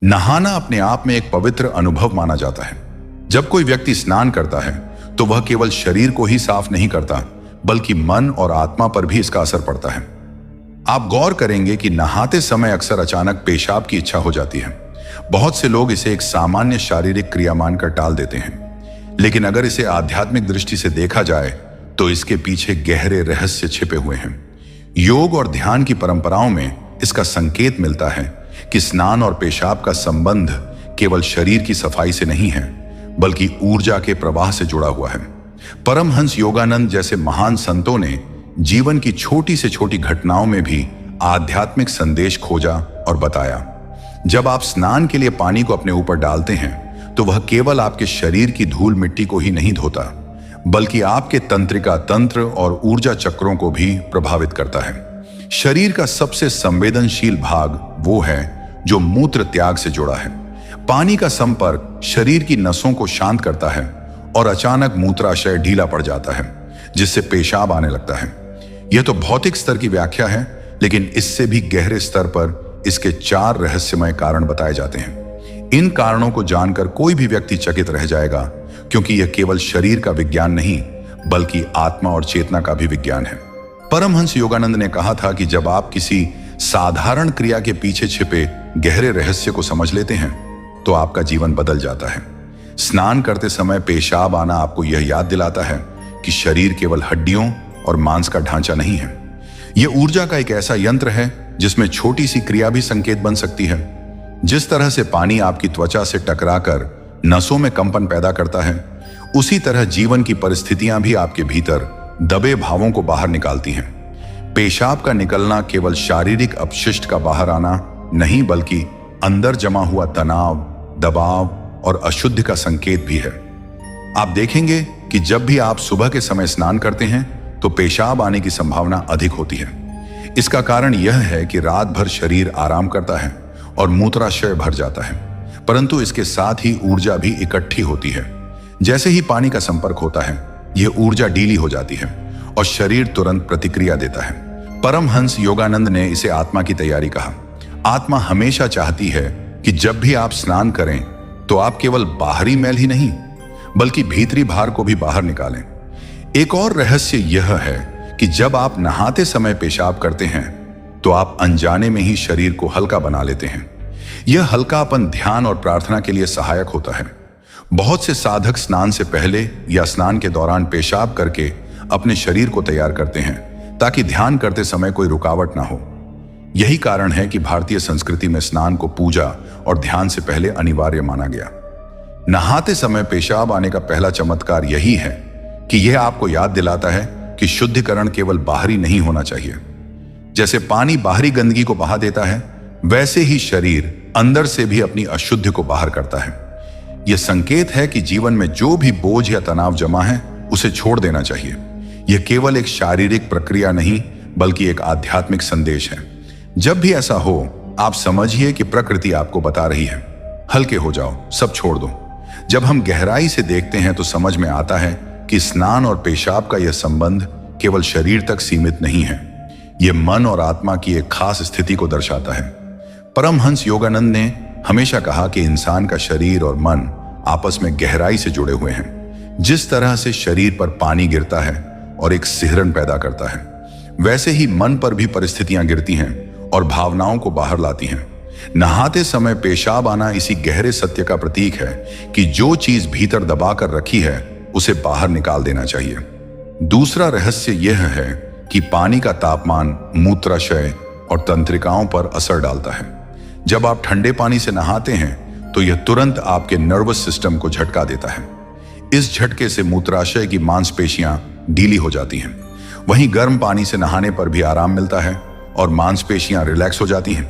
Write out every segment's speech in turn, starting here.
नहाना अपने आप में एक पवित्र अनुभव माना जाता है। जब कोई व्यक्ति स्नान करता है तो वह केवल शरीर को ही साफ नहीं करता, बल्कि मन और आत्मा पर भी इसका असर पड़ता है। आप गौर करेंगे कि नहाते समय अक्सर अचानक पेशाब की इच्छा हो जाती है। बहुत से लोग इसे एक सामान्य शारीरिक क्रिया मानकर टाल देते हैं, लेकिन अगर इसे आध्यात्मिक दृष्टि से देखा जाए तो इसके पीछे गहरे रहस्य छिपे हुए हैं। योग और ध्यान की परंपराओं में इसका संकेत मिलता है कि स्नान और पेशाब का संबंध केवल शरीर की सफाई से नहीं है, बल्कि ऊर्जा के प्रवाह से जुड़ा हुआ है। परमहंस योगानंद जैसे महान संतों ने जीवन की छोटी से छोटी घटनाओं में भी आध्यात्मिक संदेश खोजा और बताया। जब आप स्नान के लिए पानी को अपने ऊपर डालते हैं तो वह केवल आपके शरीर की धूल मिट्टी को ही नहीं धोता, बल्कि आपके तंत्रिका तंत्र और ऊर्जा चक्रों को भी प्रभावित करता है। शरीर का सबसे संवेदनशील भाग वो है जो मूत्र त्याग से जुड़ा है। पानी का संपर्क शरीर की नसों को शांत करता है और अचानक मूत्राशय ढीला पड़ जाता है, जिससे पेशाब आने लगता है। यह तो भौतिक स्तर की व्याख्या है, लेकिन इससे भी गहरे स्तर पर इसके 4 रहस्यमय कारण बताए जाते हैं। इन कारणों को जानकर कोई भी व्यक्ति चकित रह जाएगा, क्योंकि यह केवल शरीर का विज्ञान नहीं, बल्कि आत्मा और चेतना का भी विज्ञान है। परमहंस योगानंद ने कहा था कि जब आप किसी साधारण क्रिया के पीछे छिपे गहरे रहस्य को समझ लेते हैं तो आपका जीवन बदल जाता है। स्नान करते समय पेशाब आना आपको यह याद दिलाता है कि शरीर केवल हड्डियों और मांस का ढांचा नहीं है। यह ऊर्जा का एक ऐसा यंत्र है जिसमें छोटी सी क्रिया भी संकेत बन सकती है। जिस तरह से पानी आपकी त्वचा से टकराकर नसों में कंपन पैदा करता है, उसी तरह जीवन की परिस्थितियां भी आपके भीतर दबे भावों को बाहर निकालती हैं। पेशाब का निकलना केवल शारीरिक अपशिष्ट का बाहर आना नहीं, बल्कि अंदर जमा हुआ तनाव, दबाव और अशुद्धि का संकेत भी है। आप देखेंगे कि जब भी आप सुबह के समय स्नान करते हैं तो पेशाब आने की संभावना अधिक होती है। इसका कारण यह है कि रात भर शरीर आराम करता है और मूत्राशय भर जाता है, परंतु इसके साथ ही ऊर्जा भी इकट्ठी होती है। जैसे ही पानी का संपर्क होता है, यह ऊर्जा ढीली हो जाती है और शरीर तुरंत प्रतिक्रिया देता है। परमहंस योगानंद ने इसे आत्मा की तैयारी कहा। आत्मा हमेशा चाहती है कि जब भी आप स्नान करें तो आप केवल बाहरी मैल ही नहीं, बल्कि भीतरी भार को भी बाहर निकालें। एक और रहस्य यह है कि जब आप नहाते समय पेशाब करते हैं तो आप अनजाने में ही शरीर को हल्का बना लेते हैं। यह हल्कापन ध्यान और प्रार्थना के लिए सहायक होता है। बहुत से साधक स्नान से पहले या स्नान के दौरान पेशाब करके अपने शरीर को तैयार करते हैं, ताकि ध्यान करते समय कोई रुकावट ना हो। यही कारण है कि भारतीय संस्कृति में स्नान को पूजा और ध्यान से पहले अनिवार्य माना गया। नहाते समय पेशाब आने का पहला चमत्कार यही है कि यह आपको याद दिलाता है कि शुद्धिकरण केवल बाहरी नहीं होना चाहिए। जैसे पानी बाहरी गंदगी को बहा देता है, वैसे ही शरीर अंदर से भी अपनी अशुद्धि को बाहर करता है। यह संकेत है कि जीवन में जो भी बोझ या तनाव जमा है, उसे छोड़ देना चाहिए। यह केवल एक शारीरिक प्रक्रिया नहीं, बल्कि एक आध्यात्मिक संदेश है। जब भी ऐसा हो, आप समझिए कि प्रकृति आपको बता रही है, हल्के हो जाओ, सब छोड़ दो। जब हम गहराई से देखते हैं तो समझ में आता है कि स्नान और पेशाब का यह संबंध केवल शरीर तक सीमित नहीं है। यह मन और आत्मा की एक खास स्थिति को दर्शाता है। परमहंस योगानंद ने हमेशा कहा कि इंसान का शरीर और मन आपस में गहराई से जुड़े हुए हैं। जिस तरह से शरीर पर पानी गिरता है और एक सिहरन पैदा करता है, वैसे ही मन पर भी परिस्थितियां गिरती हैं और भावनाओं को बाहर लाती हैं। नहाते समय पेशाब आना इसी गहरे सत्य का प्रतीक है कि जो चीज भीतर दबा कर रखी है, उसे बाहर निकाल देना चाहिए। दूसरा रहस्य यह है कि पानी का तापमान मूत्राशय और तंत्रिकाओं पर असर डालता है। जब आप ठंडे पानी से नहाते हैं तो यह तुरंत आपके नर्वस सिस्टम को झटका देता है। इस झटके से मूत्राशय की मांसपेशियां ढीली हो जाती हैं। वहीं गर्म पानी से नहाने पर भी आराम मिलता है और मांसपेशियां रिलैक्स हो जाती हैं।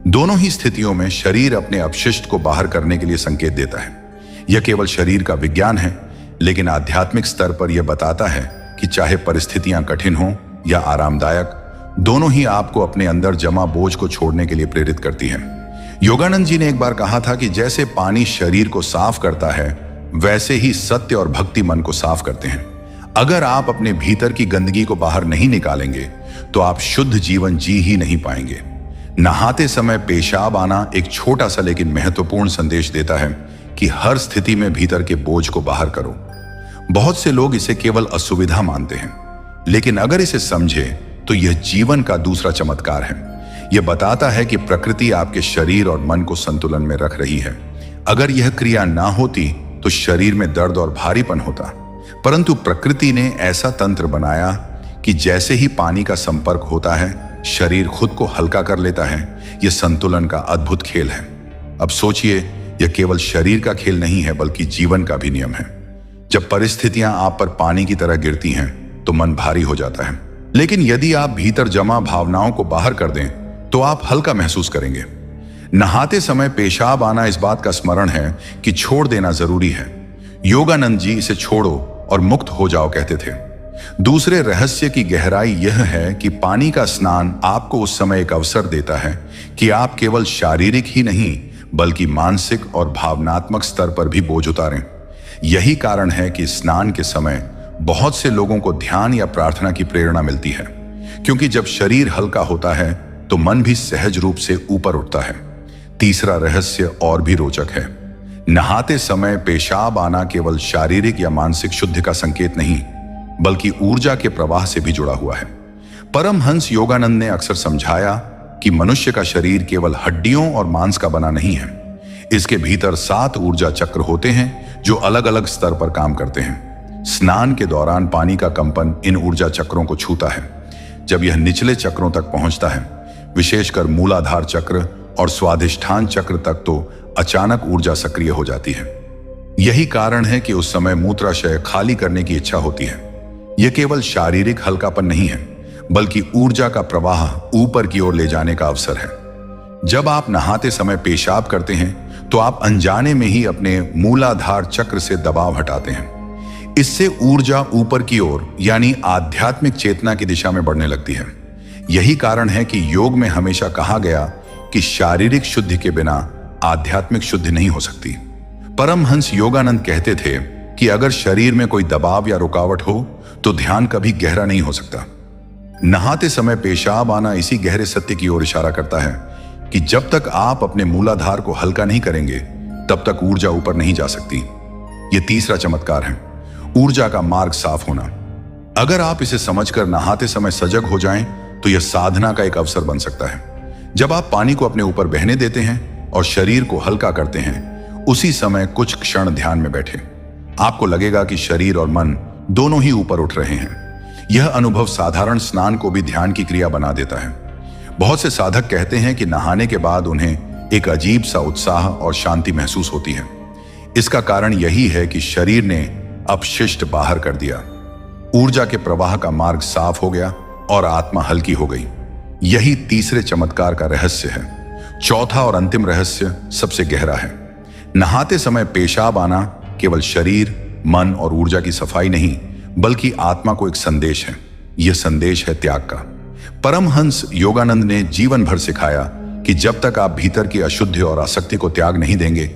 दोनों ही स्थितियों में शरीर अपने अपशिष्ट को बाहर करने के लिए संकेत देता है। यह केवल शरीर का विज्ञान है, लेकिन आध्यात्मिक स्तर पर यह बताता है कि चाहे परिस्थितियां कठिन हों या आरामदायक, दोनों ही आपको अपने अंदर जमा बोझ को छोड़ने के लिए प्रेरित करती हैं। योगानंद जी ने एक बार कहा था कि जैसे पानी शरीर को साफ करता है, वैसे ही सत्य और भक्ति मन को साफ करते हैं। अगर आप अपने भीतर की गंदगी को बाहर नहीं निकालेंगे तो आप शुद्ध जीवन जी ही नहीं पाएंगे। नहाते समय पेशाब आना एक छोटा सा लेकिन महत्वपूर्ण संदेश देता है कि हर स्थिति में भीतर के बोझ को बाहर करो। बहुत से लोग इसे केवल असुविधा मानते हैं, लेकिन अगर इसे समझे तो यह जीवन का दूसरा चमत्कार है। यह बताता है कि प्रकृति आपके शरीर और मन को संतुलन में रख रही है। अगर यह क्रिया ना होती तो शरीर में दर्द और भारीपन होता, परंतु प्रकृति ने ऐसा तंत्र बनाया कि जैसे ही पानी का संपर्क होता है, शरीर खुद को हल्का कर लेता है। यह संतुलन का अद्भुत खेल है। अब सोचिए, यह केवल शरीर का खेल नहीं है, बल्कि जीवन का भी नियम है। जब परिस्थितियां आप पर पानी की तरह गिरती हैं, तो मन भारी हो जाता है, लेकिन यदि आप भीतर जमा भावनाओं को बाहर कर दें तो आप हल्का महसूस करेंगे। नहाते समय पेशाब आना इस बात का स्मरण है कि छोड़ देना जरूरी है। योगानंद जी इसे छोड़ो और मुक्त हो जाओ कहते थे। दूसरे रहस्य की गहराई यह है कि पानी का स्नान आपको उस समय एक अवसर देता है कि आप केवल शारीरिक ही नहीं, बल्कि मानसिक और भावनात्मक स्तर पर भी बोझ उतारें। यही कारण है कि स्नान के समय बहुत से लोगों को ध्यान या प्रार्थना की प्रेरणा मिलती है, क्योंकि जब शरीर हल्का होता है तो मन भी सहज रूप से ऊपर उठता है। तीसरा रहस्य और भी रोचक है। नहाते समय पेशाब आना केवल शारीरिक या मानसिक शुद्धि का संकेत नहीं, बल्कि ऊर्जा के प्रवाह से भी जुड़ा हुआ है। परमहंस योगानंद ने अक्सर समझाया कि मनुष्य का शरीर केवल हड्डियों और मांस का बना नहीं है। इसके भीतर 7 ऊर्जा चक्र होते हैं जो अलग अलग स्तर पर काम करते हैं। स्नान के दौरान पानी का कंपन इन ऊर्जा चक्रों को छूता है। जब यह निचले चक्रों तक पहुंचता है, विशेषकर मूलाधार चक्र और स्वाधिष्ठान चक्र तक, तो अचानक ऊर्जा सक्रिय हो जाती है। यही कारण है कि उस समय मूत्राशय खाली करने की इच्छा होती है। यह केवल शारीरिक हल्कापन नहीं है, बल्कि ऊर्जा का प्रवाह ऊपर की ओर ले जाने का अवसर है। जब आप नहाते समय पेशाब करते हैं तो आप अनजाने में ही अपने मूलाधार चक्र से दबाव हटाते हैं। इससे ऊर्जा ऊपर की ओर, यानी आध्यात्मिक चेतना की दिशा में बढ़ने लगती है। यही कारण है कि योग में हमेशा कहा गया कि शारीरिक शुद्धि के बिना आध्यात्मिक शुद्धि नहीं हो सकती। परमहंस योगानंद कहते थे कि अगर शरीर में कोई दबाव या रुकावट हो तो ध्यान कभी गहरा नहीं हो सकता। नहाते समय पेशाब आना इसी गहरे सत्य की ओर इशारा करता है कि जब तक आप अपने मूलाधार को हल्का नहीं करेंगे, तब तक ऊर्जा ऊपर नहीं जा सकती। यह तीसरा चमत्कार है, ऊर्जा का मार्ग साफ होना। अगर आप इसे समझकर नहाते समय सजग हो जाएं, तो यह साधना का एक अवसर बन सकता है। जब आप पानी को अपने ऊपर बहने देते हैं और शरीर को हल्का करते हैं, उसी समय कुछ क्षण ध्यान में बैठे। आपको लगेगा कि शरीर और मन दोनों ही ऊपर उठ रहे हैं। यह अनुभव साधारण स्नान को भी ध्यान की क्रिया बना देता है। बहुत से साधक कहते हैं कि नहाने के बाद उन्हें एक अजीब सा उत्साह और शांति महसूस होती है। इसका कारण यही है कि शरीर ने अपशिष्ट बाहर कर दिया, ऊर्जा के प्रवाह का मार्ग साफ हो गया और आत्मा हल्की हो गई। यही तीसरे चमत्कार का रहस्य है। चौथा और अंतिम रहस्य सबसे गहरा है। नहाते समय पेशाब आना केवल शरीर, मन और ऊर्जा की सफाई नहीं, बल्कि आत्मा को एक संदेश है। यह संदेश है त्याग का। परमहंस योगानंद ने जीवन भर सिखाया कि जब तक आप भीतर की अशुद्धि और आसक्ति को त्याग नहीं देंगे,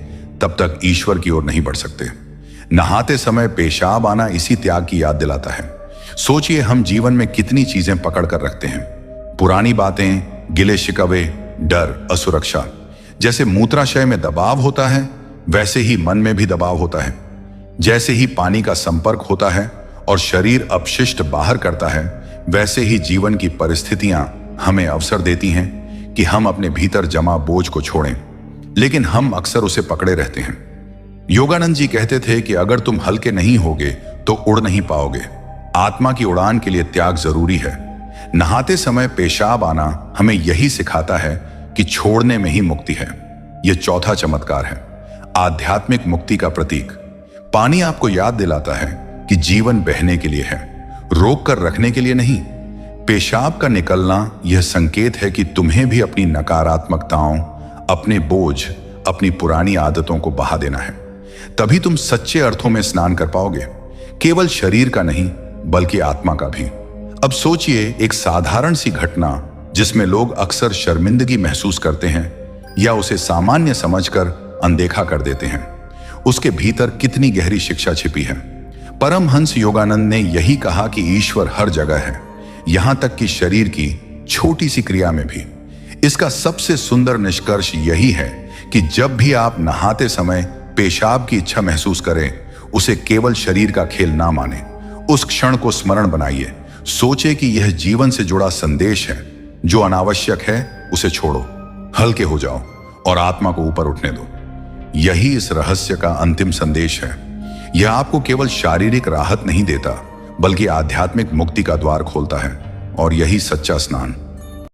तब तक ईश्वर की ओर नहीं बढ़ सकते। नहाते समय पेशाब आना इसी त्याग की याद दिलाता है। सोचिए, हम जीवन में कितनी चीजें पकड़ कर रखते हैं। पुरानी बातें, गिले शिकवे, डर, असुरक्षा। जैसे मूत्राशय में दबाव होता है, वैसे ही मन में भी दबाव होता है। जैसे ही पानी का संपर्क होता है और शरीर अपशिष्ट बाहर करता है, वैसे ही जीवन की परिस्थितियां हमें अवसर देती हैं कि हम अपने भीतर जमा बोझ को छोड़ें, लेकिन हम अक्सर उसे पकड़े रहते हैं। योगानंद जी कहते थे कि अगर तुम हल्के नहीं होगे तो उड़ नहीं पाओगे। आत्मा की उड़ान के लिए त्याग जरूरी है। नहाते समय पेशाब आना हमें यही सिखाता है कि छोड़ने में ही मुक्ति है। यह चौथा चमत्कार है, आध्यात्मिक मुक्ति का प्रतीक। पानी आपको याद दिलाता है कि जीवन बहने के लिए है, रोक कर रखने के लिए नहीं। पेशाब का निकलना यह संकेत है कि तुम्हें भी अपनी नकारात्मकताओं, अपने बोझ, अपनी पुरानी आदतों को बहा देना है। तभी तुम सच्चे अर्थों में स्नान कर पाओगे, केवल शरीर का नहीं, बल्कि आत्मा का भी। अब सोचिए, एक साधारण सी घटना जिसमें लोग अक्सर शर्मिंदगी महसूस करते हैं या उसे सामान्य समझकर अनदेखा कर देते हैं, उसके भीतर कितनी गहरी शिक्षा छिपी है। परमहंस योगानंद ने यही कहा कि ईश्वर हर जगह है, यहां तक कि शरीर की छोटी सी क्रिया में भी। इसका सबसे सुंदर निष्कर्ष यही है कि जब भी आप नहाते समय पेशाब की इच्छा महसूस करें, उसे केवल शरीर का खेल ना माने। उस क्षण को स्मरण बनाइए, सोचे कि यह जीवन से जुड़ा संदेश है। जो अनावश्यक है उसे छोड़ो, हल्के हो जाओ और आत्मा को ऊपर उठने दो। यही इस रहस्य का अंतिम संदेश है। यह आपको केवल शारीरिक राहत नहीं देता, बल्कि आध्यात्मिक मुक्ति का द्वार खोलता है। और यही सच्चा स्नान